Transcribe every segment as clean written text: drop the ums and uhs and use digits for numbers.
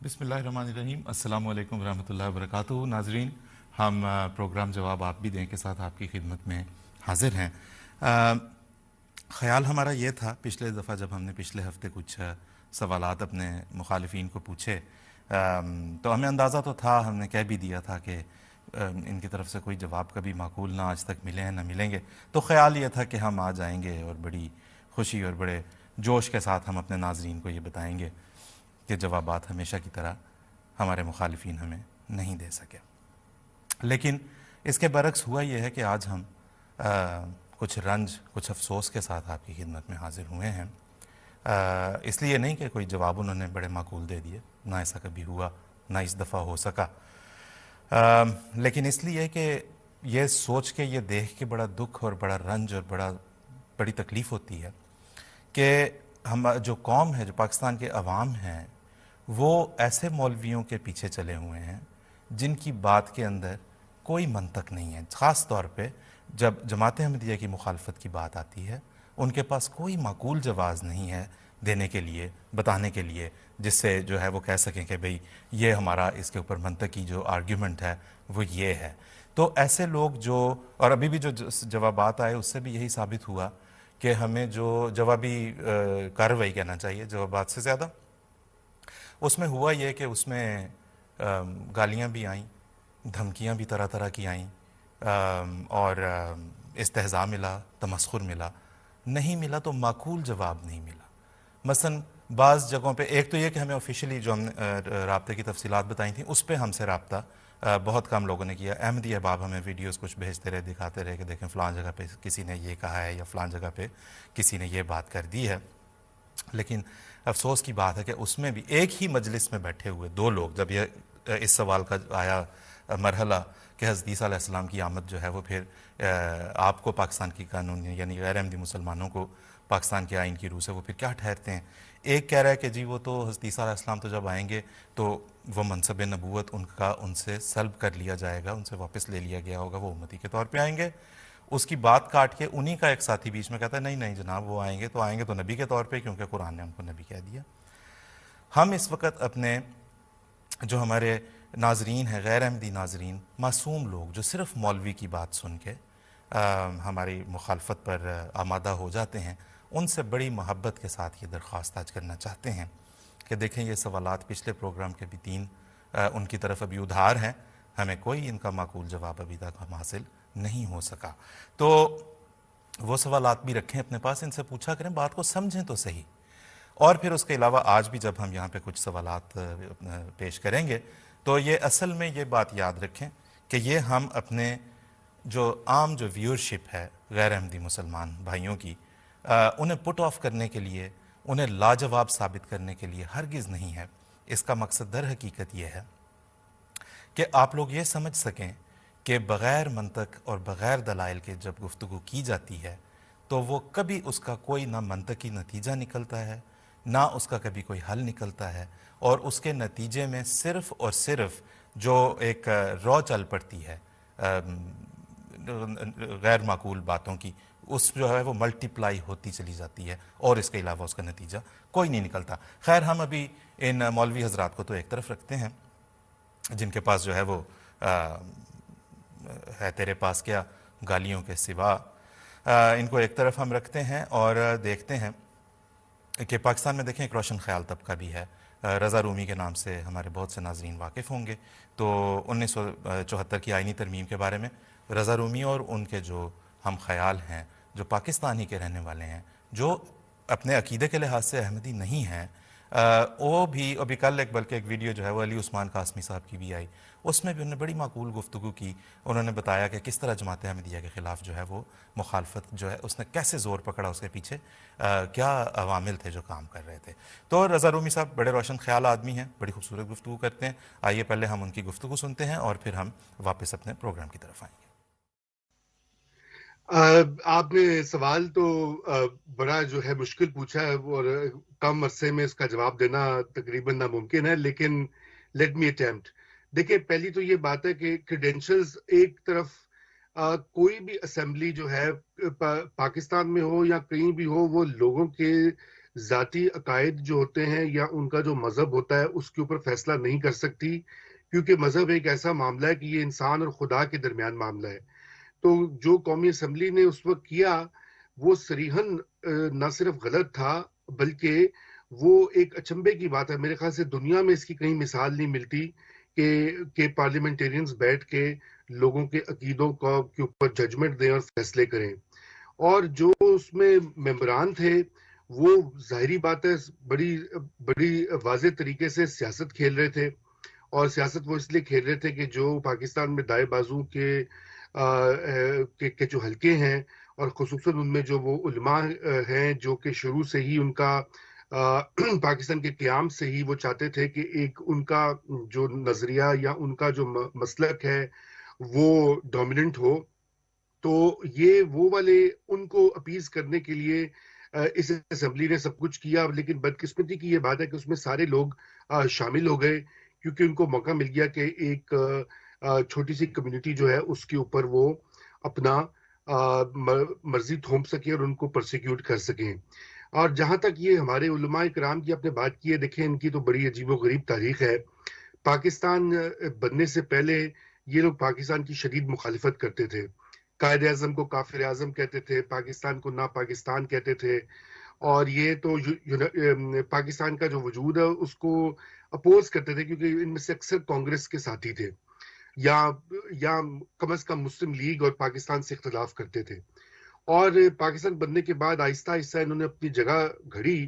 بسم اللہ الرحمن الرحیم. السلام علیکم ورحمۃ اللہ وبرکاتہ. ناظرین، ہم پروگرام جواب آپ بھی دیں کے ساتھ آپ کی خدمت میں حاضر ہیں. خیال ہمارا یہ تھا پچھلے دفعہ جب ہم نے پچھلے ہفتے کچھ سوالات اپنے مخالفین کو پوچھے تو ہمیں اندازہ تو تھا، ہم نے کہہ بھی دیا تھا کہ ان کی طرف سے کوئی جواب کبھی معقول نہ آج تک ملے ہیں نہ ملیں گے. تو خیال یہ تھا کہ ہم آ جائیں گے اور بڑی خوشی اور بڑے جوش کے ساتھ ہم اپنے ناظرین کو یہ بتائیں گے کہ جوابات ہمیشہ کی طرح ہمارے مخالفین ہمیں نہیں دے سکے. لیکن اس کے برعکس ہوا یہ ہے کہ آج ہم کچھ رنج، کچھ افسوس کے ساتھ آپ کی خدمت میں حاضر ہوئے ہیں. اس لیے نہیں کہ کوئی جواب انہوں نے بڑے معقول دے دیے، نہ ایسا کبھی ہوا، نہ اس دفعہ ہو سکا، لیکن اس لیے کہ یہ سوچ کے، یہ دیکھ کے بڑا دکھ اور بڑا رنج اور بڑی تکلیف ہوتی ہے کہ ہم جو قوم ہے، جو پاکستان کے عوام ہیں، وہ ایسے مولویوں کے پیچھے چلے ہوئے ہیں جن کی بات کے اندر کوئی منطق نہیں ہے. خاص طور پہ جب جماعت احمدیہ کی مخالفت کی بات آتی ہے، ان کے پاس کوئی معقول جواز نہیں ہے دینے کے لیے، بتانے کے لیے، جس سے جو ہے وہ کہہ سکیں کہ بھئی یہ ہمارا اس کے اوپر منطقی جو آرگیومنٹ ہے وہ یہ ہے. تو ایسے لوگ جو، اور ابھی بھی جو جوابات آئے اس سے بھی یہی ثابت ہوا کہ ہمیں جو جوابی کارروائی کہنا چاہیے، جوابات سے زیادہ، اس میں ہوا یہ کہ اس میں گالیاں بھی آئیں، دھمکیاں بھی طرح طرح کی آئیں، اور استہزاء ملا، تمسخر ملا. نہیں ملا تو معقول جواب نہیں ملا. مثلا بعض جگہوں پہ، ایک تو یہ کہ ہمیں آفیشیلی جو ہم نے رابطے کی تفصیلات بتائی تھیں اس پہ ہم سے رابطہ بہت کم لوگوں نے کیا. احمدی احباب ہمیں ویڈیوز کچھ بھیجتے رہے، دکھاتے رہے کہ دیکھیں فلاں جگہ پہ کسی نے یہ کہا ہے یا فلاں جگہ پہ کسی نے یہ بات کر دی ہے. لیکن افسوس کی بات ہے کہ اس میں بھی ایک ہی مجلس میں بیٹھے ہوئے دو لوگ، جب یہ اس سوال کا آیا مرحلہ کہ حضرت عیسیٰ علیہ السلام کی آمد جو ہے وہ پھر آپ کو پاکستان کی قانون، یعنی غیر احمدی مسلمانوں کو پاکستان کے آئین کی روح سے وہ پھر کیا ٹھہرتے ہیں. ایک کہہ رہا ہے کہ جی وہ تو حضرت عیسیٰ علیہ السلام تو جب آئیں گے تو وہ منصب نبوت ان کا ان سے سلب کر لیا جائے گا، ان سے واپس لے لیا گیا ہوگا، وہ امتی کے طور پہ آئیں گے. اس کی بات کاٹ کے انہی کا ایک ساتھی بیچ میں کہتا ہے نہیں جناب، وہ آئیں گے تو نبی کے طور پہ، کیونکہ قرآن نے ان کو نبی کہہ دیا. ہم اس وقت اپنے جو ہمارے ناظرین ہیں، غیر احمدی ناظرین، معصوم لوگ جو صرف مولوی کی بات سن کے ہماری مخالفت پر آمادہ ہو جاتے ہیں، ان سے بڑی محبت کے ساتھ یہ درخواست آج کرنا چاہتے ہیں کہ دیکھیں یہ سوالات پچھلے پروگرام کے بھی 3 ان کی طرف ابھی ادھار ہیں، ہمیں کوئی ان کا معقول جواب ابھی تک ہم حاصل نہیں ہو سکا. تو وہ سوالات بھی رکھیں اپنے پاس، ان سے پوچھا کریں، بات کو سمجھیں تو صحیح. اور پھر اس کے علاوہ آج بھی جب ہم یہاں پہ کچھ سوالات پیش کریں گے تو یہ اصل میں یہ بات یاد رکھیں کہ یہ ہم اپنے جو عام جو ویورشپ ہے غیر احمدی مسلمان بھائیوں کی، انہیں پٹ آف کرنے کے لیے، انہیں لاجواب ثابت کرنے کے لیے ہرگز نہیں ہے. اس کا مقصد در حقیقت یہ ہے کہ آپ لوگ یہ سمجھ سکیں کہ بغیر منطق اور بغیر دلائل کے جب گفتگو کی جاتی ہے تو وہ کبھی اس کا کوئی نہ منطقی نتیجہ نکلتا ہے، نہ اس کا کبھی کوئی حل نکلتا ہے، اور اس کے نتیجے میں صرف اور صرف جو ایک رو چل پڑتی ہے غیر معقول باتوں کی، اس جو ہے وہ ملٹی پلائی ہوتی چلی جاتی ہے، اور اس کے علاوہ اس کا نتیجہ کوئی نہیں نکلتا. خیر، ہم ابھی ان مولوی حضرات کو تو ایک طرف رکھتے ہیں جن کے پاس جو ہے وہ ہے تیرے پاس کیا گالیوں کے سوا، ان کو ایک طرف ہم رکھتے ہیں اور دیکھتے ہیں کہ پاکستان میں دیکھیں ایک روشن خیال طبقہ بھی ہے. رضا رومی کے نام سے ہمارے بہت سے ناظرین واقف ہوں گے. تو 1974 کی آئینی ترمیم کے بارے میں رضا رومی اور ان کے جو ہم خیال ہیں، جو پاکستانی کے رہنے والے ہیں، جو اپنے عقیدے کے لحاظ سے احمدی نہیں ہیں، وہ بھی ابھی کل بلکہ ایک ویڈیو جو ہے وہ علی عثمان قاسمی صاحب کی بھی آئی، اس میں بھی انہوں نے بڑی معقول گفتگو کی. انہوں نے بتایا کہ کس طرح جماعت احمدیہ کے خلاف جو ہے وہ مخالفت جو ہے اس نے کیسے زور پکڑا، اس کے پیچھے کیا عوامل تھے جو کام کر رہے تھے. تو رضا رومی صاحب بڑے روشن خیال آدمی ہیں، بڑی خوبصورت گفتگو کرتے ہیں. آئیے پہلے ہم ان کی گفتگو سنتے ہیں اور پھر ہم واپس اپنے پروگرام کی طرف آئیں گے. آپ نے سوال تو بڑا جو ہے مشکل پوچھا ہے اور کم عرصے میں اس کا جواب دینا تقریباً ناممکن ہے، لیکن لیٹ می اٹیمپٹ. دیکھیں، پہلی تو یہ بات ہے کہ کریڈینشلز ایک طرف کوئی بھی اسمبلی جو ہے پاکستان میں ہو یا کہیں بھی ہو، وہ لوگوں کے ذاتی عقائد جو ہوتے ہیں یا ان کا جو مذہب ہوتا ہے اس کے اوپر فیصلہ نہیں کر سکتی، کیونکہ مذہب ایک ایسا معاملہ ہے کہ یہ انسان اور خدا کے درمیان معاملہ ہے۔ تو جو قومی اسمبلی نے اس وقت کیا وہ صریحاً نہ صرف غلط تھا بلکہ وہ ایک اچنبے کی بات ہے۔ میرے خیال سے دنیا میں اس کی کہیں مثال نہیں ملتی کہ پارلیمنٹیرینز بیٹھ کے لوگوں کے عقیدوں کے اوپر ججمنٹ دیں اور فیصلے کریں۔ اور جو اس میں ممبران تھے وہ ظاہری بات ہے بڑی بڑی واضح طریقے سے سیاست کھیل رہے تھے، اور سیاست وہ اس لیے کھیل رہے تھے کہ جو پاکستان میں دائیں بازو کے جو حلقے ہیں، اور خصوصاً ان میں جو وہ علماء ہیں جو کہ شروع سے ہی ان کا پاکستان کے قیام سے ہی وہ چاہتے تھے کہ ایک ان کا جو نظریہ یا ان کا جو مسلک ہے وہ ڈومیننٹ ہو، تو یہ وہ والے ان کو اپیز کرنے کے لیے اس اسمبلی نے سب کچھ کیا۔ لیکن بدقسمتی کی یہ بات ہے کہ اس میں سارے لوگ شامل ہو گئے، کیونکہ ان کو موقع مل گیا کہ ایک چھوٹی سی کمیونٹی جو ہے اس کے اوپر وہ اپنا مرضی تھوپ سکیں اور ان کو پرسیکیوٹ کر سکیں۔ اور جہاں تک یہ ہمارے علماء کرام کی آپ نے بات کی ہے، دیکھیں ان کی تو بڑی عجیب و غریب تاریخ ہے۔ پاکستان بننے سے پہلے یہ لوگ پاکستان کی شدید مخالفت کرتے تھے، قائد اعظم کو کافر اعظم کہتے تھے، پاکستان کو نا پاکستان کہتے تھے، اور یہ تو پاکستان کا جو وجود ہے اس کو اپوز کرتے تھے، کیونکہ ان میں سے اکثر کانگریس کے ساتھی تھے یا کم از کم مسلم لیگ اور پاکستان سے اختلاف کرتے تھے۔ اور پاکستان بننے کے بعد آہستہ آہستہ انہوں نے اپنی جگہ گھڑی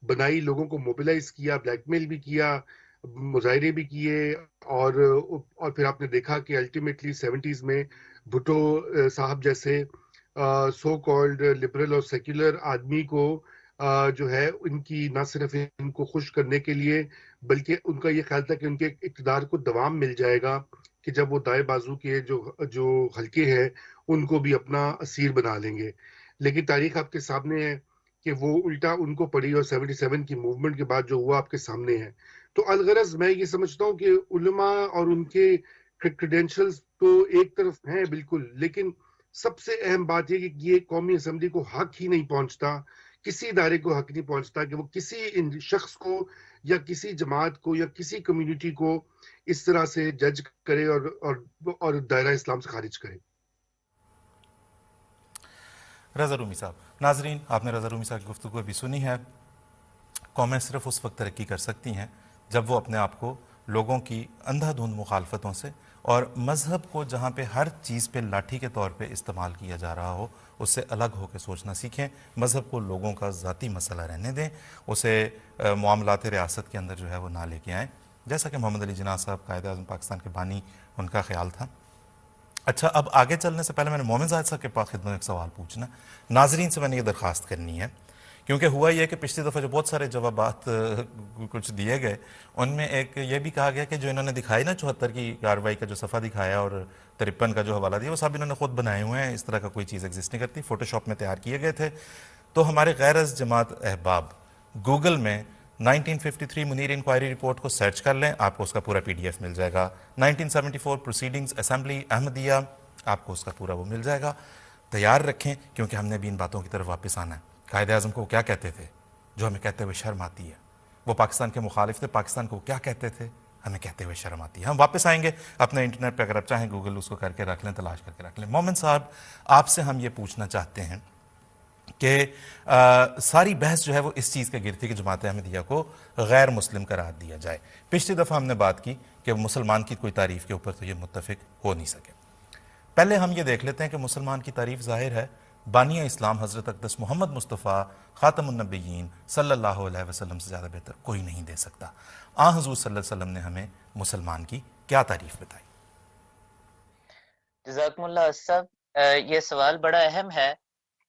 بنائی، لوگوں کو موبیلائز کیا، بلیک میل بھی کیا، مظاہرے بھی کیے، اور پھر آپ نے دیکھا کہ الٹیمیٹلی 70s میں بھٹو صاحب جیسے سو کالڈ لبرل اور سیکولر آدمی کو جو ہے ان کی نہ صرف ان کو خوش کرنے کے لیے بلکہ ان کا یہ خیال تھا کہ ان کے اقتدار کو دوام مل جائے گا کہ جب وہ دائیں بازو کے جو حلقے ہیں ان کو بھی اپنا اسیر بنا لیں گے۔ لیکن تاریخ آپ کے سامنے ہے کہ وہ الٹا ان کو پڑی، اور 77 کی موومنٹ کے بعد جو ہوا آپ کے سامنے ہے۔ تو الغرض میں یہ سمجھتا ہوں کہ علماء اور ان کے کریڈینشلز تو ایک طرف ہیں بالکل، لیکن سب سے اہم بات یہ کہ یہ قومی اسمبلی کو حق ہی نہیں پہنچتا، کسی ادارے کو حق نہیں پہنچتا کہ وہ کسی شخص کو یا کسی جماعت کو یا کسی کمیونٹی کو اس طرح سے جج کرے اور دائرہ اسلام سے خارج کرے۔ رضا رومی صاحب، ناظرین آپ نے رضا رومی صاحب کی گفتگو ابھی سنی ہے۔ قومیں صرف اس وقت ترقی کر سکتی ہیں جب وہ اپنے آپ کو لوگوں کی اندھا دھند مخالفتوں سے اور مذہب کو جہاں پہ ہر چیز پہ لاٹھی کے طور پہ استعمال کیا جا رہا ہو اس سے الگ ہو کے سوچنا سیکھیں، مذہب کو لوگوں کا ذاتی مسئلہ رہنے دیں، اسے معاملات ریاست کے اندر جو ہے وہ نہ لے کے آئیں، جیسا کہ محمد علی جناح صاحب قائد اعظم پاکستان کے بانی ان کا خیال تھا۔ اچھا، اب آگے چلنے سے پہلے میں نے مومن زاہد صاحب کے پاس خدمت میں ایک سوال پوچھنا، ناظرین سے میں نے یہ درخواست کرنی ہے، کیونکہ ہوا یہ کہ پچھلی دفعہ جو بہت سارے جوابات کچھ دیے گئے ان میں ایک یہ بھی کہا گیا کہ جو انہوں نے دکھائی نا 74 کی کارروائی کا جو صفحہ دکھایا اور 53 کا جو حوالہ دیا وہ سب انہوں نے خود بنائے ہوئے ہیں، اس طرح کا کوئی چیز ایگزسٹ نہیں کرتی، فوٹو شاپ میں تیار کیے گئے تھے۔ تو ہمارے غیر از جماعت احباب گوگل میں 1953 منیر انکوائری رپورٹ کو سرچ کر لیں، آپ کو اس کا پورا پی ڈی ایف مل جائے گا۔ 1974 پروسیڈنگز اسمبلی احمدیہ، آپ کو اس کا پورا وہ مل جائے گا۔ تیار رکھیں کیونکہ ہم نے بھی ان باتوں کی طرف واپس آنا ہے۔ قائد اعظم کو وہ کیا کہتے تھے جو ہمیں کہتے ہوئے شرم آتی ہے، وہ پاکستان کے مخالف تھے، پاکستان کو کیا کہتے تھے ہمیں کہتے ہوئے شرم آتی ہے۔ ہم واپس آئیں گے اپنے انٹرنیٹ پہ، اگر آپ چاہیں گوگل اس کو کر کے رکھ لیں، تلاش کر کے رکھ لیں۔ مومن صاحب آپ سے ہم یہ پوچھنا چاہتے ہیں کہ ساری بحث جو ہے وہ اس چیز کے گرد تھی کہ جماعت احمدیہ کو غیر مسلم قرار دیا جائے۔ پچھلی دفعہ ہم نے بات کی کہ مسلمان کی کوئی تعریف کے اوپر تو یہ متفق ہو نہیں سکے۔ پہلے ہم یہ دیکھ لیتے ہیں کہ مسلمان کی تعریف ظاہر ہے، بانی اسلام حضرت اقدس محمد مصطفیٰ خاتم النبیین صلی اللہ علیہ وسلم سے زیادہ بہتر کوئی نہیں دے سکتا۔ حضور صلی اللہ علیہ وسلم نے ہمیں مسلمان کی کیا تعریف بتائی؟ جزاکم اللہ صاحب، یہ سوال بڑا اہم ہے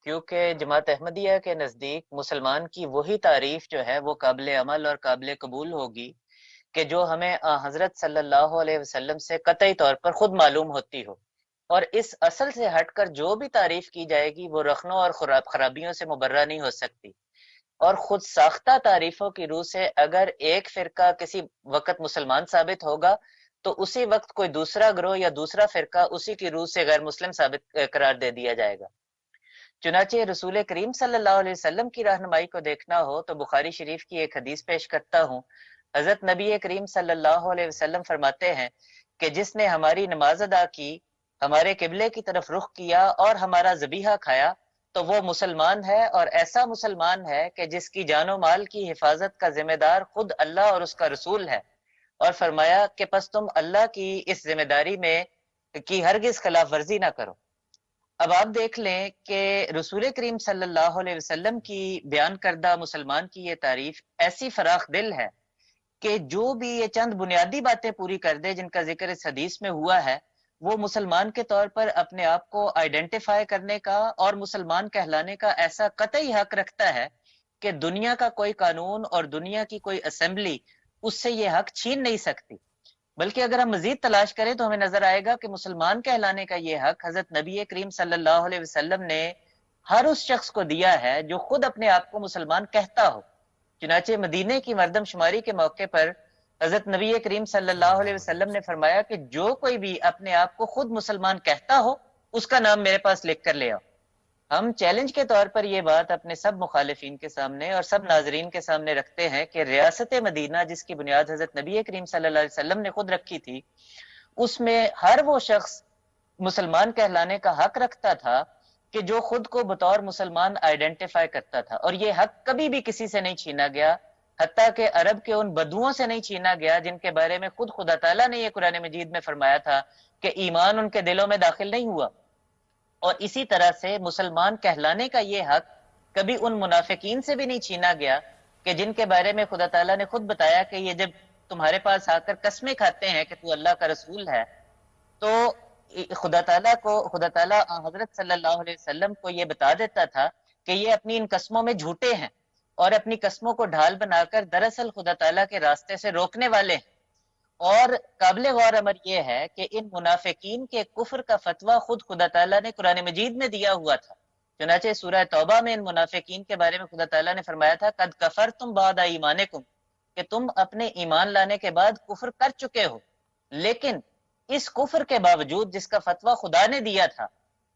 کیونکہ جماعت احمدیہ کے نزدیک مسلمان کی وہی تعریف جو ہے وہ قابل عمل اور قابل قبول ہوگی کہ جو ہمیں حضرت صلی اللہ علیہ وسلم سے قطعی طور پر خود معلوم ہوتی ہو، اور اس اصل سے ہٹ کر جو بھی تعریف کی جائے گی وہ رخنوں اور خرابیوں سے مبرہ نہیں ہو سکتی۔ اور خود ساختہ تعریفوں کی روح سے اگر ایک فرقہ کسی وقت مسلمان ثابت ہوگا تو اسی وقت کوئی دوسرا گروہ یا دوسرا فرقہ اسی کی روح سے غیر مسلم ثابت قرار دے دیا جائے گا۔ چنانچہ رسول کریم صلی اللہ علیہ وسلم کی رہنمائی کو دیکھنا ہو تو بخاری شریف کی ایک حدیث پیش کرتا ہوں. حضرت نبی کریم صلی اللہ علیہ وسلم فرماتے ہیں کہ جس نے ہماری نماز ادا کی، ہمارے قبلے کی طرف رخ کیا اور ہمارا ذبیحہ کھایا تو وہ مسلمان ہے، اور ایسا مسلمان ہے کہ جس کی جان و مال کی حفاظت کا ذمہ دار خود اللہ اور اس کا رسول ہے. اور فرمایا کہ پس تم اللہ کی اس ذمہ داری میں کی ہرگز خلاف ورزی نہ کرو. اب آپ دیکھ لیں کہ رسول کریم صلی اللہ علیہ وسلم کی بیان کردہ مسلمان کی یہ تعریف ایسی فراخ دل ہے کہ جو بھی یہ چند بنیادی باتیں پوری کر دے جن کا ذکر اس حدیث میں ہوا ہے، وہ مسلمان کے طور پر اپنے آپ کو آئیڈینٹیفائی کرنے کا اور مسلمان کہلانے کا ایسا قطعی حق رکھتا ہے کہ دنیا کا کوئی قانون اور دنیا کی کوئی اسمبلی اس سے یہ حق چھین نہیں سکتی. بلکہ اگر ہم مزید تلاش کریں تو ہمیں نظر آئے گا کہ مسلمان کہلانے کا یہ حق حضرت نبی کریم صلی اللہ علیہ وسلم نے ہر اس شخص کو دیا ہے جو خود اپنے آپ کو مسلمان کہتا ہو. چنانچہ مدینے کی مردم شماری کے موقع پر حضرت نبی کریم صلی اللہ علیہ وسلم نے فرمایا کہ جو کوئی بھی اپنے آپ کو خود مسلمان کہتا ہو اس کا نام میرے پاس لکھ کر لے آؤ. ہم چیلنج کے طور پر یہ بات اپنے سب مخالفین کے سامنے اور سب ناظرین کے سامنے رکھتے ہیں کہ ریاست مدینہ جس کی بنیاد حضرت نبی کریم صلی اللہ علیہ وسلم نے خود رکھی تھی، اس میں ہر وہ شخص مسلمان کہلانے کا حق رکھتا تھا کہ جو خود کو بطور مسلمان آئیڈینٹیفائی کرتا تھا، اور یہ حق کبھی بھی کسی سے نہیں چھینا گیا، حتیٰ کہ عرب کے ان بدوؤں سے نہیں چھینا گیا جن کے بارے میں خود خدا تعالیٰ نے یہ قرآن مجید میں فرمایا تھا کہ ایمان ان کے دلوں میں داخل نہیں ہوا. اور اسی طرح سے مسلمان کہلانے کا یہ حق کبھی ان منافقین سے بھی نہیں چھینا گیا کہ جن کے بارے میں خدا تعالیٰ نے خود بتایا کہ یہ جب تمہارے پاس آ کر قسمیں کھاتے ہیں کہ تو اللہ کا رسول ہے، تو خدا تعالیٰ حضرت صلی اللہ علیہ وسلم کو یہ بتا دیتا تھا کہ یہ اپنی ان قسموں میں جھوٹے ہیں اور اپنی قسموں کو ڈھال بنا کر دراصل خدا تعالیٰ کے راستے سے روکنے والے ہیں. اور قابل غور امر یہ ہے کہ ان منافقین کے کفر کا فتویٰ خود خدا تعالیٰ نے قرآن مجید میں دیا ہوا تھا. چنانچہ سورہ توبہ میں ان منافقین کے بارے میں خدا تعالیٰ نے فرمایا تھا قد کفرتم بعد ایمانکم، کہ تم اپنے ایمان لانے کے بعد کفر کر چکے ہو. لیکن اس کفر کے باوجود جس کا فتویٰ خدا نے دیا تھا،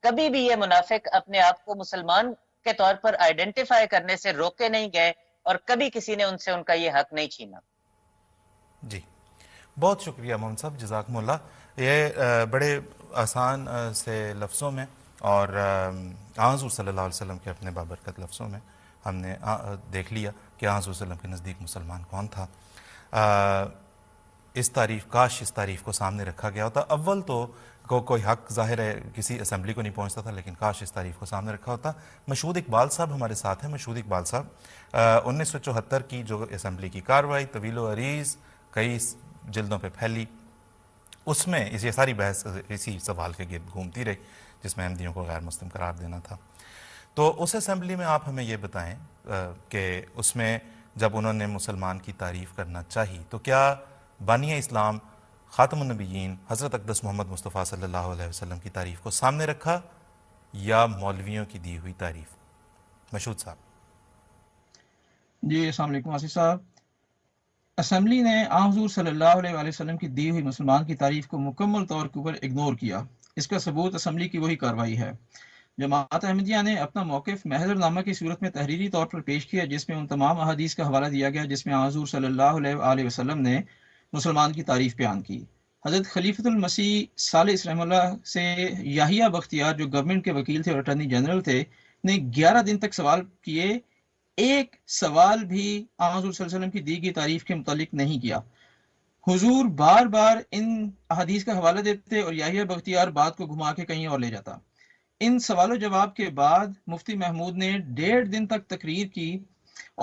کبھی بھی یہ منافق اپنے آپ کو مسلمان کے طور پر آئیڈینٹیفائی کرنے سے روکے نہیں گئے اور کبھی کسی نے ان سے ان کا یہ حق نہیں چھینا. جی بہت شکریہ محمد صاحب، جزاکم اللہ. یہ بڑے آسان سے لفظوں میں اور حضور صلی اللہ علیہ وسلم کے اپنے بابرکت لفظوں میں ہم نے دیکھ لیا کہ حضور صلی اللہ علیہ وسلم کے نزدیک مسلمان کون تھا. کاش اس تعریف کو سامنے رکھا گیا ہوتا. اول تو کوئی حق ظاہر ہے کسی اسمبلی کو نہیں پہنچتا تھا، لیکن کاش اس تعریف کو سامنے رکھا ہوتا. مشہود اقبال صاحب ہمارے ساتھ ہیں. مشہود اقبال صاحب 1974 کی جو اسمبلی کی کارروائی طویل و عریض کئی جلدوں پہ پھیلی، اس میں یہ ساری بحث اسی سوال کے گرد گھومتی رہی جس میں احمدیوں کو غیر مسلم قرار دینا تھا. تو اس اسمبلی میں آپ ہمیں یہ بتائیں کہ اس میں جب انہوں نے مسلمان کی تعریف کرنا چاہی تو کیا بانی اسلام خاتم النبیین حضرت اقدس محمد مصطفیٰ صلی اللہ علیہ وسلم کی تعریف کو سامنے رکھا یا مولویوں کی دی ہوئی تعریف؟ مشہود صاحب. جی السلام علیکم آصف صاحب. اسمبلی نے حضور صلی اللہ علیہ وآلہ وسلم کی دی ہوئی مسلمان کی تعریف کو مکمل طور کے اوپر اگنور کیا. اس کا ثبوت اسمبلی کی وہی کارروائی ہے. جماعت احمدیہ نے اپنا موقف محضر نامہ کی صورت میں تحریری طور پر پیش کیا، جس میں ان تمام احادیث کا حوالہ دیا گیا جس میں حضور صلی اللہ علیہ وآلہ وسلم نے مسلمان کی تعریف بیان کی. حضرت خلیفۃ المسیح ثالث رحمہ اللہ سے یحییٰ بختیار جو گورنمنٹ کے وکیل تھے اور اٹارنی جنرل تھے نے 11 دن تک سوال کیے، ایک سوال بھی حضور صلی اللہ علیہ وسلم کی دی گئی تعریف کے متعلق نہیں کیا. حضور بار بار ان احادیث کا حوالہ دیتے اور یحییٰ بختیار بات کو گھما کے کہیں اور لے جاتا. ان سوال و جواب کے بعد مفتی محمود نے 1.5 دن تک تقریر کی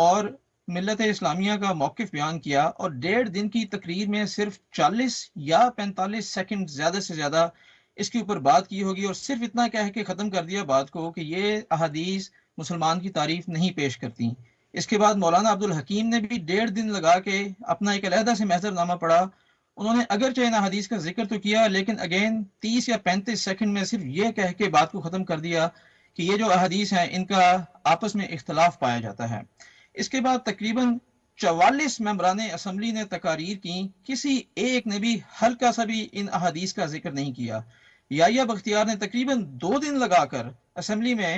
اور ملت اسلامیہ کا موقف بیان کیا، اور 1.5 دن کی تقریر میں صرف 40 یا 45 سیکنڈ زیادہ سے زیادہ اس کے اوپر بات کی ہوگی، اور صرف اتنا کہہ کے ختم کر دیا بات کو کہ یہ احادیث مسلمان کی تعریف نہیں پیش کرتی. اس کے بعد مولانا عبدالحکیم نے بھی 1.5 دن لگا کے اپنا ایک علیحدہ سے محضر نامہ پڑھا. انہوں نے اگرچہ ان حدیث کا ذکر تو کیا، لیکن اگین 30 یا 35 سیکنڈ میں صرف یہ کہہ کے بات کو ختم کر دیا کہ یہ جو احادیث ہیں ان کا آپس میں اختلاف پایا جاتا ہے. اس کے بعد تقریباً 44 ممبران اسمبلی نے تقاریر کی، کسی ایک نے بھی ہلکا سا بھی ان احادیث کا ذکر نہیں کیا. یحییٰ بختیار نے تقریباً 2 دن لگا کر اسمبلی میں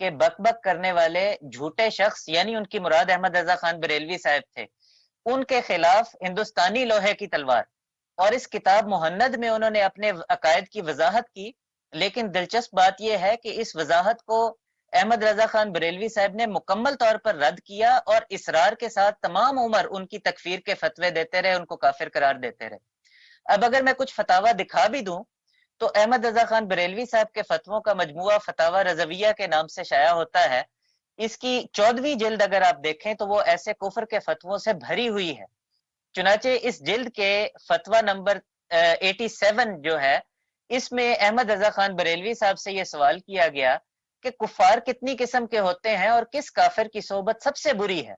کے بک بک کرنے والے جھوٹے شخص یعنی ان کی مراد احمد رضا خان بریلوی صاحب تھے، ان کے خلاف ہندوستانی لوہے کی تلوار، اور اس کتاب مہند میں انہوں نے اپنے عقائد کی وضاحت کی۔ لیکن دلچسپ بات یہ ہے کہ اس وضاحت کو احمد رضا خان بریلوی صاحب نے مکمل طور پر رد کیا اور اصرار کے ساتھ تمام عمر ان کی تکفیر کے فتوے دیتے رہے، ان کو کافر قرار دیتے رہے۔ اب اگر میں کچھ فتاوی دکھا بھی دوں تو احمد رضا خان بریلوی صاحب کے فتووں کا مجموعہ فتاوی رضویہ کے نام سے شائع ہوتا ہے۔ اس کی 14ویں جلد اگر آپ دیکھیں تو وہ ایسے کفر کے فتووں سے بھری ہوئی ہے۔ چنانچہ اس جلد کے فتویٰ نمبر 87 جو ہے، اس میں احمد رضا خان بریلوی صاحب سے یہ سوال کیا گیا کہ کفار کتنی قسم کے ہوتے ہیں اور کس کافر کی صحبت سب سے بری ہے؟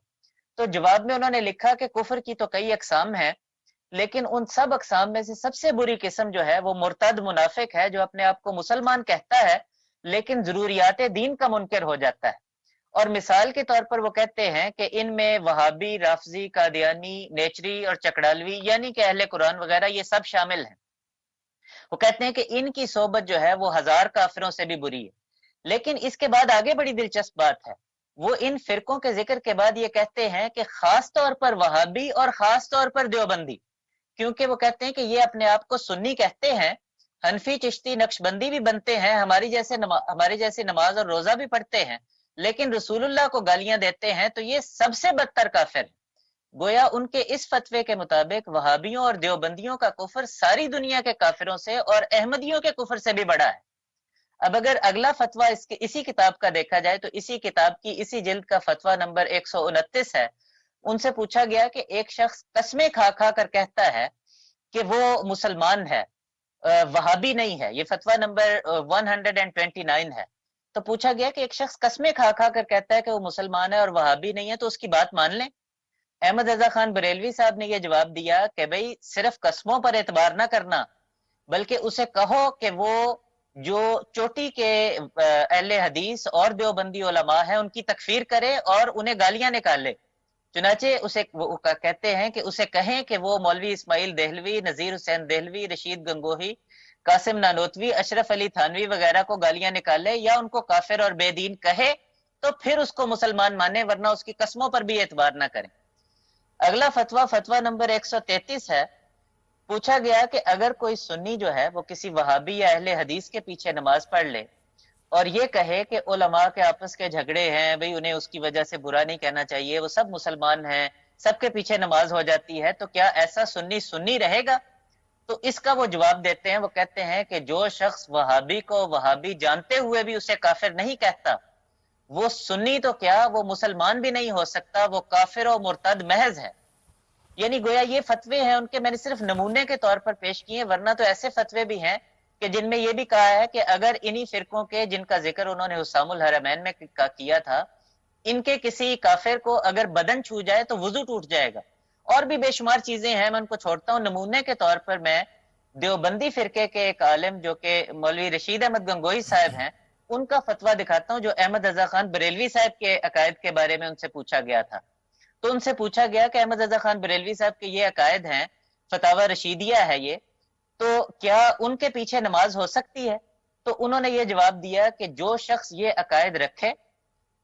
تو جواب میں انہوں نے لکھا کہ کفر کی تو کئی اقسام ہیں، لیکن ان سب اقسام میں سے سب سے بری قسم جو ہے وہ مرتد منافق ہے، جو اپنے آپ کو مسلمان کہتا ہے لیکن ضروریات دین کا منکر ہو جاتا ہے۔ اور مثال کے طور پر وہ کہتے ہیں کہ ان میں وہابی، رافضی، قادیانی، نیچری اور چکڑالوی یعنی کہ اہل قرآن وغیرہ یہ سب شامل ہیں۔ وہ کہتے ہیں کہ ان کی صحبت جو ہے وہ 1000 کافروں سے بھی بری ہے۔ لیکن اس کے بعد آگے بڑی دلچسپ بات ہے، وہ ان فرقوں کے ذکر کے بعد یہ کہتے ہیں کہ خاص طور پر وہابی اور خاص طور پر دیوبندی، کیونکہ وہ کہتے ہیں کہ یہ اپنے آپ کو سنی کہتے ہیں، حنفی، چشتی، نقشبندی بھی بنتے ہیں، ہماری جیسے نماز اور روزہ بھی پڑھتے ہیں، لیکن رسول اللہ کو گالیاں دیتے ہیں، تو یہ سب سے بدتر کافر ہے۔ گویا ان کے اس فتوے کے مطابق وہابیوں اور دیوبندیوں کا کفر ساری دنیا کے کافروں سے اور احمدیوں کے کفر سے بھی بڑا ہے۔ اب اگر اگلا فتویٰ اسی کتاب کا دیکھا جائے تو اسی کتاب کی اسی جلد کا فتویٰ نمبر 129 ہے۔ ان سے پوچھا گیا کہ ایک شخص قسمیں کھا کھا کر کہتا ہے کہ وہ مسلمان ہے، وہابی نہیں ہے، یہ فتویٰ نمبر 129 ہے۔ تو پوچھا گیا کہ ایک شخص قسمیں کھا کھا کر کہتا ہے کہ وہ مسلمان ہے اور وہابی نہیں ہے، تو اس کی بات مان لیں؟ احمد رضا خان بریلوی صاحب نے یہ جواب دیا کہ بھئی صرف قسموں پر اعتبار نہ کرنا، بلکہ اسے کہو کہ وہ جو چوٹی کے اہل حدیث اور دیوبندی علماء ہیں ان کی تکفیر کرے اور انہیں گالیاں نکالے۔ چنانچہ وہ کہتے ہیں کہ اسے کہیں کہ وہ مولوی اسماعیل دہلوی، نذیر حسین دہلوی، رشید گنگوہی، قاسم نانوتوی، اشرف علی تھانوی وغیرہ کو گالیاں نکالے یا ان کو کافر اور بے دین کہے، تو پھر اس کو مسلمان مانے، ورنہ اس کی قسموں پر بھی اعتبار نہ کریں۔ اگلا فتویٰ نمبر 133 ہے۔ پوچھا گیا کہ اگر کوئی سنی جو ہے وہ کسی وہابی یا اہل حدیث کے پیچھے نماز پڑھ لے اور یہ کہے کہ علماء کے آپس کے جھگڑے ہیں، بھئی انہیں اس کی وجہ سے برا نہیں کہنا چاہیے، وہ سب مسلمان ہیں، سب کے پیچھے نماز ہو جاتی ہے، تو کیا ایسا سنی رہے گا؟ تو اس کا وہ جواب دیتے ہیں، وہ کہتے ہیں کہ جو شخص وہابی کو وہابی جانتے ہوئے بھی اسے کافر نہیں کہتا، وہ سنی تو کیا، وہ مسلمان بھی نہیں ہو سکتا، وہ کافر و مرتد محض ہے۔ یعنی گویا یہ فتوے ہیں ان کے، میں نے صرف نمونے کے طور پر پیش کیے، ورنہ تو ایسے فتوے بھی ہیں کہ جن میں یہ بھی کہا ہے کہ اگر انہی فرقوں کے جن کا ذکر انہوں نے حسام الحرمین میں کیا تھا، ان کے کسی کافر کو اگر بدن چھو جائے تو وضو ٹوٹ جائے گا، اور بھی بے شمار چیزیں ہیں، میں ان کو چھوڑتا ہوں۔ نمونے کے طور پر میں دیوبندی فرقے کے ایک عالم جو کہ مولوی رشید احمد گنگوہی صاحب ہیں، ان کا فتویٰ دکھاتا ہوں، جو احمد رضا خان بریلوی صاحب کے عقائد کے بارے میں ان سے پوچھا گیا تھا۔ تو ان سے پوچھا گیا کہ احمد رضا خان بریلوی صاحب کے یہ عقائد ہیں، فتاوی رشیدیہ ہے یہ، تو کیا ان کے پیچھے نماز ہو سکتی ہے؟ تو انہوں نے یہ جواب دیا کہ جو شخص یہ عقائد رکھے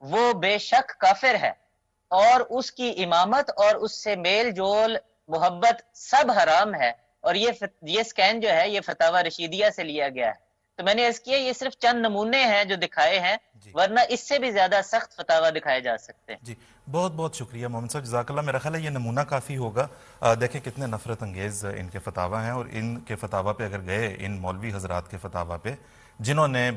وہ بے شک کافر ہے، اور اس کی امامت اور اس سے میل جول محبت سب حرام ہے، اور یہ سکین جو ہے یہ فتاوی رشیدیہ سے لیا گیا ہے۔ تو میں نے عرض کیا یہ صرف چند نمونے ہیں جو دکھائے ہیں، ورنہ اس سے بھی زیادہ سخت فتاوی دکھائے جا سکتے ہیں۔ جی بہت بہت شکریہ محمد صاحب، جزاک اللہ۔ میرا خیال ہے یہ نمونہ کافی ہوگا۔ دیکھیں کتنے نفرت انگیز ان کے فتاوی ہیں، اور ان کے فتاوی پہ اگر گئے، ان مولوی حضرات کے فتاوی پہ جنہوں نے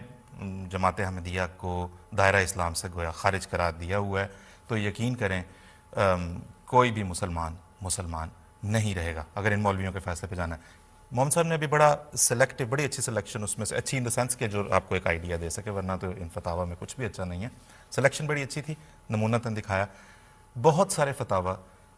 جماعت احمدیہ کو دائرہ اسلام سے گویا خارج قرار دیا ہوا ہے، تو یقین کریں کوئی بھی مسلمان نہیں رہے گا اگر ان مولویوں کے فیصلے پہ جانا ہے۔ محمد صاحب نے بھی بڑا سلیکٹو، بڑی اچھی سلیکشن اس میں سے، اچھی ان دا سینس کہ جو آپ کو ایک آئیڈیا دے سکے، ورنہ تو ان فتاوی میں کچھ بھی اچھا نہیں ہے۔ سلیکشن بڑی اچھی تھی، نمونتاً دکھایا۔ بہت سارے فتاوی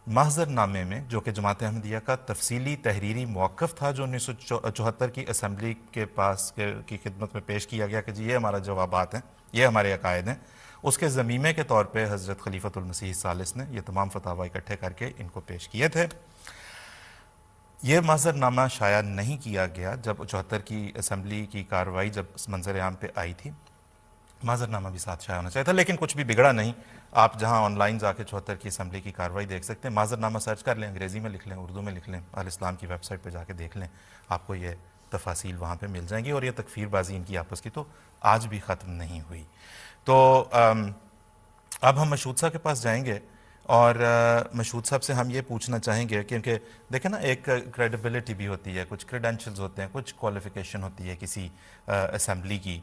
محضر نامے میں جو کہ جماعت احمدیہ کا تفصیلی تحریری موقف تھا، جو 1974 کی اسمبلی کے پاس کی خدمت میں پیش کیا گیا کہ جی یہ ہمارا جوابات ہیں، یہ ہمارے عقائد ہیں، اس کے ضمیمے کے طور پہ حضرت خلیفۃ المسیح الثالث نے یہ تمام فتاوی اکٹھے کر کے ان کو پیش کیے تھے۔ یہ محضر نامہ شائع نہیں کیا گیا جب 74 کی اسمبلی کی کارروائی جب منظر عام پہ آئی تھی، معذرنامہ بھی ساتھ شائع ہونا چاہیے تھا، لیکن کچھ بھی بگڑا نہیں. آپ جہاں آن لائن جا کے 74 کی اسمبلی کی کارروائی دیکھ سکتے ہیں. معذرنامہ سرچ کر لیں، انگریزی میں لکھ لیں، اردو میں لکھ لیں، الاسلام کی ویب سائٹ پہ جا کے دیکھ لیں، آپ کو یہ تفاصیل وہاں پہ مل جائیں گی. اور یہ تکفیر بازی ان کی آپس کی تو آج بھی ختم نہیں ہوئی. تو اب ہم مشہود صاحب کے پاس جائیں گے اور مشہود صاحب سے ہم یہ پوچھنا چاہیں گے، کیونکہ دیکھیں نا ایک کریڈیبلٹی بھی ہوتی ہے، کچھ کریڈینشلز ہوتے ہیں، کچھ کوالیفیکیشن ہوتی ہے کسی اسمبلی کی،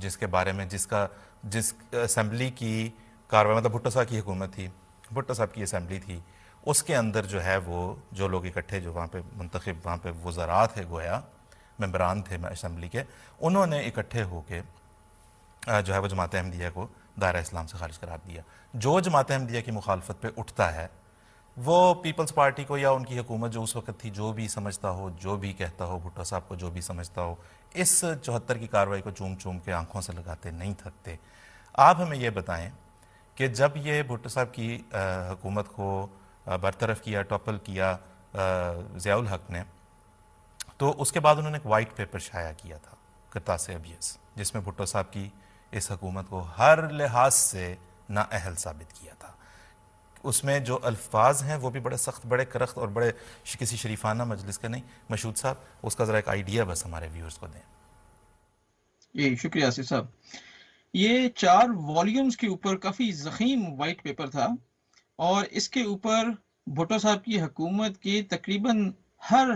جس کے بارے میں جس اسمبلی کی کاروائی، مطلب بھٹو صاحب کی حکومت تھی، بھٹو صاحب کی اسمبلی تھی، اس کے اندر جو ہے وہ جو لوگ اکٹھے جو وہاں پہ منتخب، وہاں پہ وزراء تھے، گویا ممبران تھے اسمبلی کے، انہوں نے اکٹھے ہو کے جو ہے وہ جماعت احمدیہ کو دائرہ اسلام سے خارج قرار دیا. جو جماعت احمدیہ کی مخالفت پہ اٹھتا ہے وہ پیپلز پارٹی کو یا ان کی حکومت جو اس وقت تھی جو بھی سمجھتا ہو، جو بھی کہتا ہو، بھٹو صاحب کو جو بھی سمجھتا ہو، اس 74 کی کارروائی کو چوم چوم کے آنکھوں سے لگاتے نہیں تھکتے. آپ ہمیں یہ بتائیں کہ جب یہ بھٹو صاحب کی حکومت کو برطرف کیا، ٹاپل کیا ضیاء الحق نے، تو اس کے بعد انہوں نے ایک وائٹ پیپر شائع کیا تھا، کرتاس ابیض، جس میں بھٹو صاحب کی اس حکومت کو ہر لحاظ سے نااہل ثابت کیا تھا. اس میں جو الفاظ ہیں وہ بھی بڑے سخت، بڑے کرخت اور بڑے کسی شریفانہ مجلس کا نہیں. مشہود صاحب اس کا ذرا ایک آئیڈیا بس ہمارے ویورز کو دیں. جی شکریہ آصف صاحب. یہ 4 والیومز کے اوپر کافی ضخیم وائٹ پیپر تھا اور اس کے اوپر بھٹو صاحب کی حکومت کی تقریباً ہر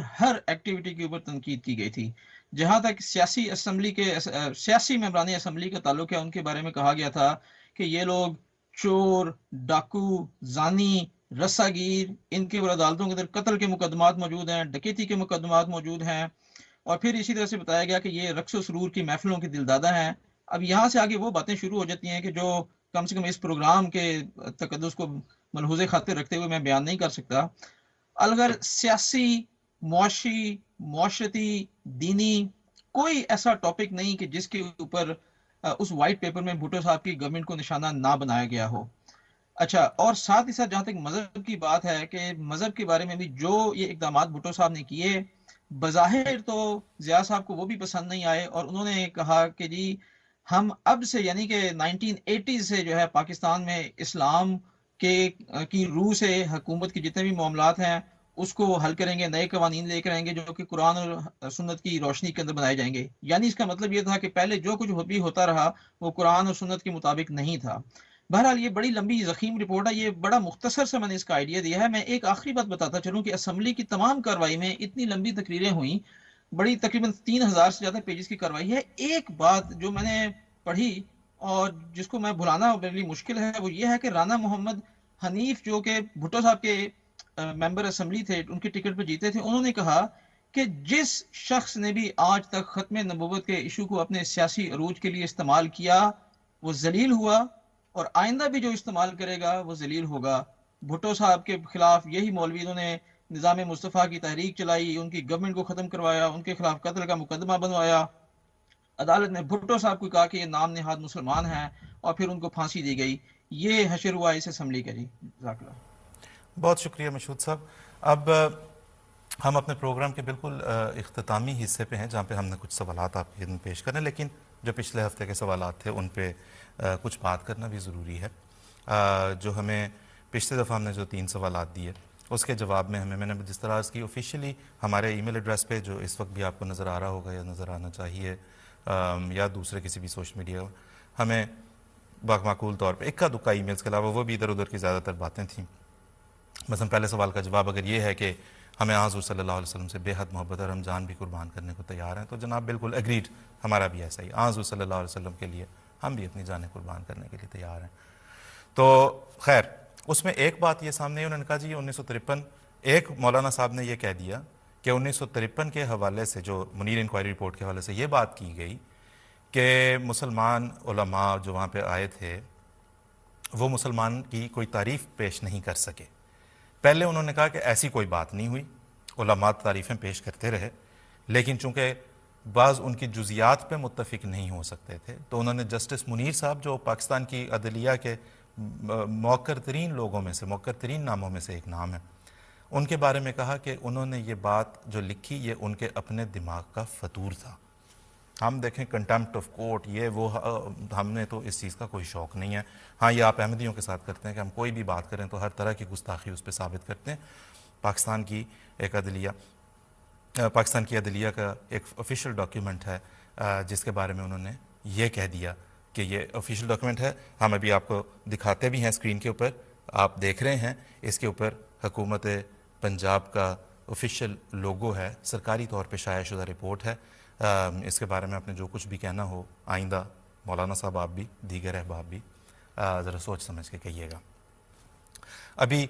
ایکٹیویٹی کے اوپر تنقید کی گئی تھی. جہاں تک سیاسی ممبران اسمبلی کا تعلق ہے، ان کے بارے میں کہا گیا تھا کہ یہ لوگ چور، ڈاکو، زانی، رسا گیر، ان کے عدالتوں کے اندر قتل کے مقدمات موجود ہیں، ڈکیتی کے مقدمات موجود ہیں. اور پھر اسی طرح سے بتایا گیا کہ یہ رقص و سرور کی محفلوں کے دلدادہ ہیں. اب یہاں سے آگے وہ باتیں شروع ہو جاتی ہیں کہ جو کم سے کم اس پروگرام کے تقدس کو ملحوظ خاطر رکھتے ہوئے میں بیان نہیں کر سکتا. اگر سیاسی، معاشی، معاشرتی، دینی کوئی ایسا ٹاپک نہیں کہ جس کے اوپر اس وائٹ پیپر میں بھٹو صاحب کی گورنمنٹ کو نشانہ نہ بنایا گیا ہو. اچھا، اور ساتھ ہی ساتھ جہاں تک مذہب کی بات ہے کہ مذہب کے بارے میں بھی جو یہ اقدامات بھٹو صاحب نے کیے، بظاہر تو ضیاء صاحب کو وہ بھی پسند نہیں آئے اور انہوں نے کہا کہ جی ہم اب سے یعنی کہ 1980 سے جو ہے پاکستان میں اسلام کی روح سے حکومت کے جتنے بھی معاملات ہیں اس کو حل کریں گے، نئے قوانین لے کر آئیں گے جو کہ قرآن اور سنت کی روشنی کے اندر بنائے جائیں گے. یعنی اس کا مطلب یہ تھا کہ پہلے جو کچھ بھی ہوتا رہا وہ قرآن اور سنت کے مطابق نہیں تھا. بہرحال یہ بڑی لمبی ضخیم رپورٹ ہے، یہ بڑا مختصر سے میں نے اس کا آئیڈیا دیا ہے. میں ایک آخری بات بتاتا چلوں کہ اسمبلی کی تمام کاروائی میں اتنی لمبی تقریریں ہوئیں، بڑی تقریباً 3000 سے زیادہ پیجز کی کاروائی ہے. ایک بات جو میں نے پڑھی اور جس کو میں بھلانا میرے لیے مشکل ہے وہ یہ ہے کہ رانا محمد حنیف جو کہ بھٹو صاحب کے ممبر اسمبلی تھے، ان کی ٹکٹ پہ جیتے تھے، انہوں نے کہا کہ جس شخص نے بھی آج تک ختم نبوت کے ایشو کو اپنے سیاسی عروج کے لیے استعمال کیا وہ ذلیل ہوا اور آئندہ بھی جو استعمال کرے گا وہ ذلیل ہوگا. بھٹو صاحب کے خلاف یہی مولویوں نے نظام مصطفیٰ کی تحریک چلائی، ان کی گورنمنٹ کو ختم کروایا، ان کے خلاف قتل کا مقدمہ بنوایا. عدالت نے بھٹو صاحب کو کہا کہ یہ نام نہاد مسلمان ہیں اور پھر ان کو پھانسی دی گئی. یہ حشر ہوا اس اسمبلی کا. جی جزاک اللہ. بہت شکریہ مشہود صاحب. اب ہم اپنے پروگرام کے بالکل اختتامی حصے پہ ہیں جہاں پہ ہم نے کچھ سوالات آپ کے پیش کرنے، لیکن جو پچھلے ہفتے کے سوالات تھے ان پہ کچھ بات کرنا بھی ضروری ہے. جو ہمیں پچھلے دفعہ ہم نے جو 3 سوالات دیے اس کے جواب میں میں نے جس طرح کی آفیشیلی ہمارے ای میل ایڈریس پہ جو اس وقت بھی آپ کو نظر آ رہا ہوگا یا نظر آنا چاہیے یا دوسرے کسی بھی سوشل میڈیا، ہمیں معقول طور پہ اکا دکا ای میلز کے علاوہ وہ بھی ادھر ادھر کی زیادہ تر باتیں تھیں. مثلا پہلے سوال کا جواب اگر یہ ہے کہ ہمیں حضور صلی اللہ علیہ وسلم سے بے حد محبت اور ہم جان بھی قربان کرنے کو تیار ہیں، تو جناب بالکل ایگریڈ، ہمارا بھی ایسا ہی، حضور صلی اللہ علیہ وسلم کے لیے ہم بھی اپنی جانیں قربان کرنے کے لیے تیار ہیں. تو خیر اس میں ایک بات یہ سامنے انہوں نے کہا جی 1953 ایک مولانا صاحب نے یہ کہہ دیا کہ 1953 کے حوالے سے جو منیر انکوائری رپورٹ کے حوالے سے یہ بات کی گئی کہ مسلمان علماء جو وہاں پہ آئے تھے وہ مسلمان کی کوئی تعریف پیش نہیں کر سکے. پہلے انہوں نے کہا کہ ایسی کوئی بات نہیں ہوئی، علماء تعریفیں پیش کرتے رہے، لیکن چونکہ بعض ان کی جزیات پہ متفق نہیں ہو سکتے تھے تو انہوں نے جسٹس منیر صاحب جو پاکستان کی عدلیہ کے موقر ترین لوگوں میں سے، موقر ترین ناموں میں سے ایک نام ہے، ان کے بارے میں کہا کہ انہوں نے یہ بات جو لکھی یہ ان کے اپنے دماغ کا فطور تھا. ہم دیکھیں کنٹمپٹ آف کورٹ یہ وہ ہم نے تو اس چیز کا کوئی شوق نہیں ہے. ہاں یہ آپ احمدیوں کے ساتھ کرتے ہیں کہ ہم کوئی بھی بات کریں تو ہر طرح کی گستاخی اس پہ ثابت کرتے ہیں. پاکستان کی عدلیہ کا ایک آفیشیل ڈاکیومنٹ ہے جس کے بارے میں انہوں نے یہ کہہ دیا کہ یہ آفیشیل ڈاکیومنٹ ہے. ہم ابھی آپ کو دکھاتے بھی ہیں اسکرین کے اوپر, آپ دیکھ رہے ہیں اس کے اوپر حکومت پنجاب کا آفیشیل لوگو ہے, سرکاری طور پہ شائع شدہ رپورٹ ہے. اس کے بارے میں آپ نے جو کچھ بھی کہنا ہو آئندہ مولانا صاحب آپ بھی دیگر احباب بھی ذرا سوچ سمجھ کے کہیے گا. ابھی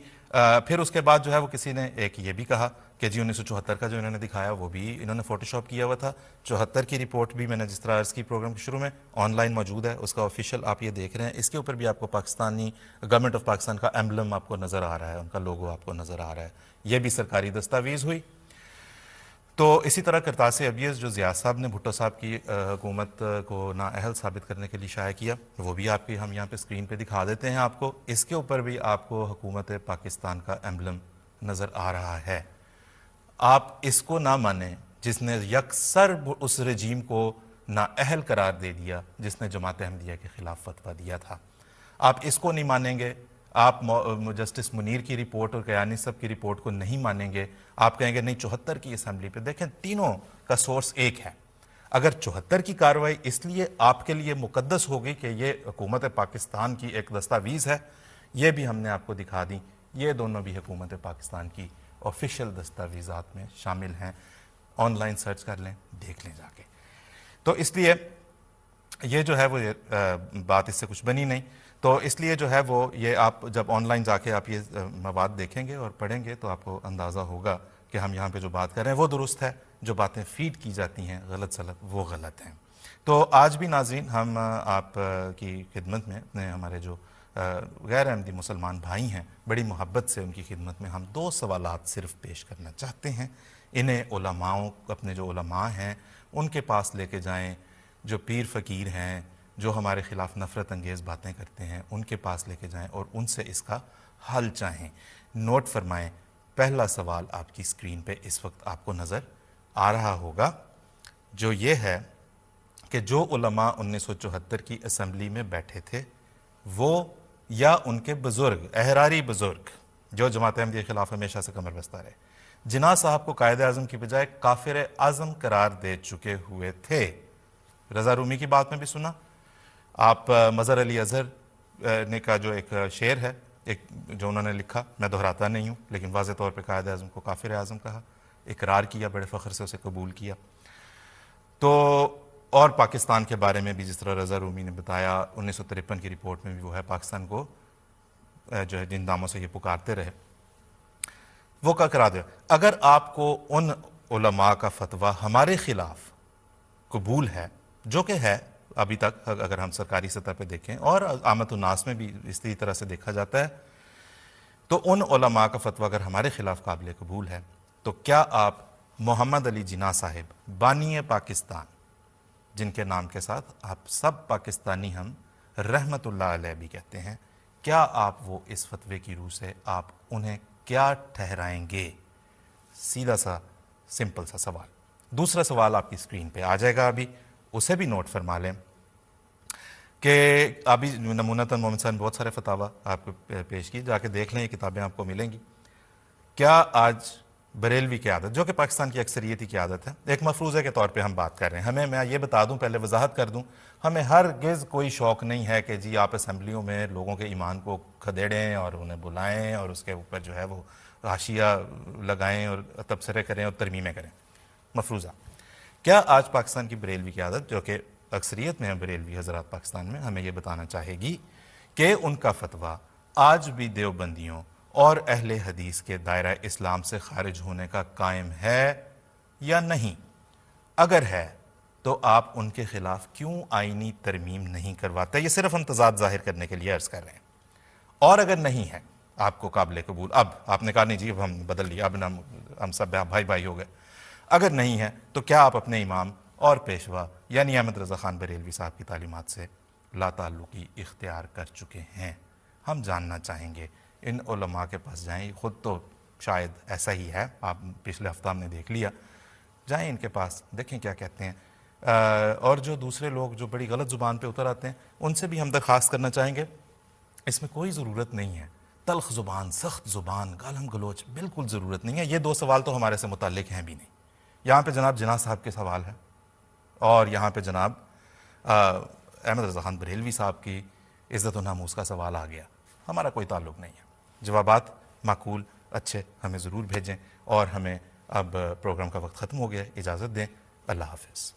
پھر اس کے بعد جو ہے وہ کسی نے ایک یہ بھی کہا کہ جی 1974 کا جو انہوں نے دکھایا وہ بھی انہوں نے فوٹو شاپ کیا ہوا تھا. 74 کی رپورٹ بھی میں نے جس طرح عرض کی پروگرام کے شروع میں آن لائن موجود ہے, اس کا آفیشیل آپ یہ دیکھ رہے ہیں. اس کے اوپر بھی آپ کو پاکستانی گورنمنٹ آف پاکستان کا ایمبلم آپ کو نظر آ رہا ہے, ان کا لوگو آپ کو نظر آ رہا ہے. یہ بھی سرکاری دستاویز ہوئی. تو اسی طرح کرتاس ابیض جو ضیاء صاحب نے بھٹو صاحب کی حکومت کو نااہل ثابت کرنے کے لیے شائع کیا, وہ بھی آپ کی ہم یہاں پہ اسکرین پہ دکھا دیتے ہیں آپ کو. اس کے اوپر بھی آپ کو حکومت پاکستان کا ایمبلم نظر آ رہا ہے. آپ اس کو نہ مانیں جس نے یکسر اس رجیم کو نااہل قرار دے دیا جس نے جماعت احمدیہ کے خلاف فتویٰ دیا تھا. آپ اس کو نہیں مانیں گے, آپ جسٹس منیر کی رپورٹ اور کیانی صاحب کی رپورٹ کو نہیں مانیں گے. آپ کہیں گے نہیں 74 کی اسمبلی پہ دیکھیں تینوں کا سورس ایک ہے. اگر 74 کی کارروائی اس لیے آپ کے لیے مقدس ہوگی کہ یہ حکومت پاکستان کی ایک دستاویز ہے, یہ بھی ہم نے آپ کو دکھا دی. یہ دونوں بھی حکومت پاکستان کی آفیشیل دستاویزات میں شامل ہیں. آن لائن سرچ کر لیں, دیکھ لیں جا کے. تو اس لیے یہ جو ہے وہ بات اس سے کچھ بنی نہیں. تو اس لیے جو ہے وہ یہ آپ جب آن لائن جا کے آپ یہ مواد دیکھیں گے اور پڑھیں گے تو آپ کو اندازہ ہوگا کہ ہم یہاں پہ جو بات کر رہے ہیں وہ درست ہے, جو باتیں فیڈ کی جاتی ہیں غلط سلط وہ غلط ہیں. تو آج بھی ناظرین ہم آپ کی خدمت میں اپنے ہمارے جو غیر احمدی مسلمان بھائی ہیں بڑی محبت سے ان کی خدمت میں ہم 2 سوالات صرف پیش کرنا چاہتے ہیں. انہیں علماؤں اپنے جو علماء ہیں ان کے پاس لے کے جائیں, جو پیر فقیر ہیں جو ہمارے خلاف نفرت انگیز باتیں کرتے ہیں ان کے پاس لے کے جائیں اور ان سے اس کا حل چاہیں. نوٹ فرمائیں, پہلا سوال آپ کی اسکرین پہ اس وقت آپ کو نظر آ رہا ہوگا, جو یہ ہے کہ جو علماء 1974 کی اسمبلی میں بیٹھے تھے وہ یا ان کے بزرگ احراری بزرگ جو جماعت احمدیہ کے خلاف ہمیشہ سے کمر بستہ رہے, جناح صاحب کو قائد اعظم کی بجائے کافر اعظم قرار دے چکے ہوئے تھے. رضا رومی کی بات میں بھی سنا آپ, مظہر علی اظہر نے کا جو ایک شعر ہے ایک جو انہوں نے لکھا, میں دہراتا نہیں ہوں لیکن واضح طور پہ قائد اعظم کو کافر اعظم کہا, اقرار کیا, بڑے فخر سے اسے قبول کیا. تو اور پاکستان کے بارے میں بھی جس طرح رضا رومی نے بتایا 1953 کی رپورٹ میں بھی وہ ہے پاکستان کو جو ہے جن ناموں سے یہ پکارتے رہے وہ کا کرا دیا. اگر آپ کو ان علماء کا فتویٰ ہمارے خلاف قبول ہے, جو کہ ہے ابھی تک اگر ہم سرکاری سطح پہ دیکھیں اور عامت الناس میں بھی اسی طرح سے دیکھا جاتا ہے, تو ان علماء کا فتویٰ اگر ہمارے خلاف قابل قبول ہے تو کیا آپ محمد علی جناح صاحب بانی پاکستان جن کے نام کے ساتھ آپ سب پاکستانی ہم رحمت اللہ علیہ بھی کہتے ہیں, کیا آپ وہ اس فتوے کی روح سے آپ انہیں کیا ٹھہرائیں گے؟ سیدھا سا سمپل سا سوال. دوسرا سوال آپ کی اسکرین پہ آ جائے گا, ابھی اسے بھی نوٹ فرما لیں کہ ابھی نمونتاً محمد صاحب نے بہت سارے فتاویٰ آپ کو پیش کی, جا کے دیکھ لیں, یہ کتابیں آپ کو ملیں گی. کیا آج بریلوی کی عادت جو کہ پاکستان کی اکثریتی کی عادت ہے, ایک مفروضے کے طور پہ ہم بات کر رہے ہیں, ہمیں میں یہ بتا دوں پہلے وضاحت کر دوں, ہمیں ہرگز کوئی شوق نہیں ہے کہ جی آپ اسمبلیوں میں لوگوں کے ایمان کو کھدیڑیں اور انہیں بلائیں اور اس کے اوپر جو ہے وہ حاشیہ لگائیں اور تبصرے کریں اور ترمیمیں کریں. مفروضہ کیا آج پاکستان کی بریلوی کی عادت جو کہ اکثریت میں ہیں بریلوی حضرات پاکستان میں, ہمیں یہ بتانا چاہے گی کہ ان کا فتویٰ آج بھی دیوبندیوں اور اہل حدیث کے دائرہ اسلام سے خارج ہونے کا قائم ہے یا نہیں؟ اگر ہے تو آپ ان کے خلاف کیوں آئینی ترمیم نہیں کرواتے؟ یہ صرف ہم تضاد ظاہر کرنے کے لیے عرض کر رہے ہیں. اور اگر نہیں ہے آپ کو قابل قبول, اب آپ نے کہا نہیں جی اب ہم بدل لیا, اب ہم سب بھائی بھائی ہو گئے, اگر نہیں ہے تو کیا آپ اپنے امام اور پیشوا یعنی احمد رضا خان بریلوی صاحب کی تعلیمات سے لا تعلقی اختیار کر چکے ہیں؟ ہم جاننا چاہیں گے. ان علماء کے پاس جائیں, خود تو شاید ایسا ہی ہے, آپ پچھلے ہفتہ ہم نے دیکھ لیا, جائیں ان کے پاس دیکھیں کیا کہتے ہیں. اور جو دوسرے لوگ جو بڑی غلط زبان پہ اتر آتے ہیں ان سے بھی ہم درخواست کرنا چاہیں گے اس میں کوئی ضرورت نہیں ہے تلخ زبان، سخت زبان، گالم گلوچ، بالکل ضرورت نہیں ہے. یہ 2 سوال تو ہمارے سے متعلق ہیں بھی نہیں. یہاں پہ جناب جناح صاحب کے سوال ہے اور یہاں پہ جناب احمد رضا خان بریلوی صاحب کی عزت و ناموس کا سوال آ گیا. ہمارا کوئی تعلق نہیں ہے. جوابات معقول اچھے ہمیں ضرور بھیجیں. اور ہمیں اب پروگرام کا وقت ختم ہو گیا. اجازت دیں. اللہ حافظ.